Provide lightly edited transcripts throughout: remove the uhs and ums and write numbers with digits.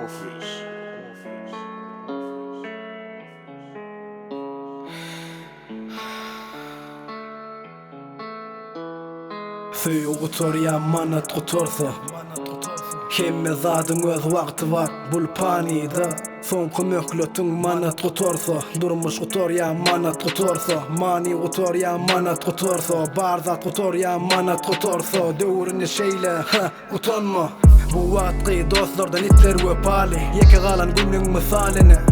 Morpheus. Thy otor jam manat qotortha Kemme dhadën edhe waqtë var Bulpani dhe Thon këmëklotën manat qotortha Durmush qotor jam manat qotortha Mani qotor jam manat qotortha Bardhat qotor jam manat qotortha Durën e shejle, qoton ma Buat qidoslar dhe nitler u e pali Jeke galan gulling më thalene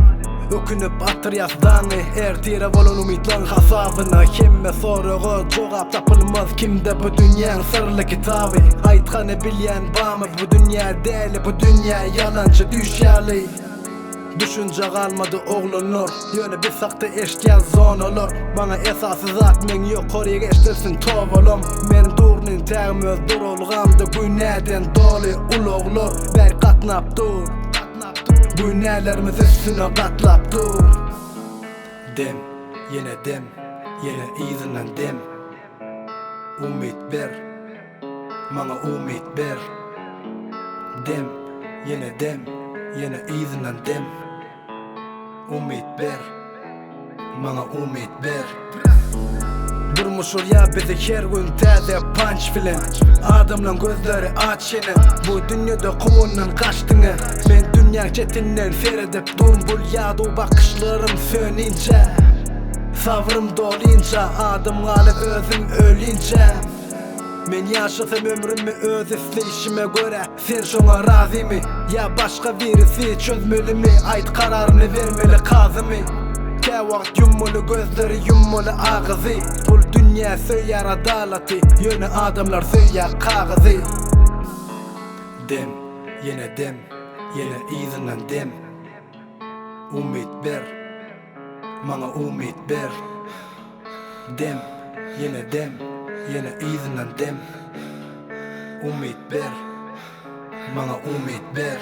Ukën patër jasdani tira volon u mitlan khasavëna Kim me thore gëtë gjoga pta për mëdh Kim dhe për dynja në sërle kitavi Ajt khane biljen bame për dynja dele Për dynja jalan që dy shjali Dushun gjagal ma dë oglë nër Jone bisak të ishtja zonë lër Mana esa se dhak me një korig eshtësin të volom Me në durnin teg me dur olgam Dë kujnedin doli ull oglër Ber kat naptur Bujneler me thysën o gatlap tur Dim, jene dim, jene idhën në ndim Umit ber, mga umit ber Dim, jene idhën në ndim Umit ber, mga umit ber Durmushur jabi dhe kjergun te dhe panç filin Adam në ngëzdëre aqine Bu dynjë dhe kunën kashtënge Men dynjak qëtinën fere dhe pëdurën buljadu bakışlarım sönince Savrım dolince Adam gale özüm ölünce Men yaşasam ömrümü öz isteyişime göre Sen şuna razimi Ya başka birisi çözmeli mi Ait kararını vermeli kazımı Ke vakt yummulu gözleri yummulu ağzı Bul dünya söyler adaleti Yönü adamlar söyler kağızı Dim, yine dim Yine izinen dim Umit ber Mana umit ber Dim, yine dim Yine izinen dim Umit ber Mana umit ber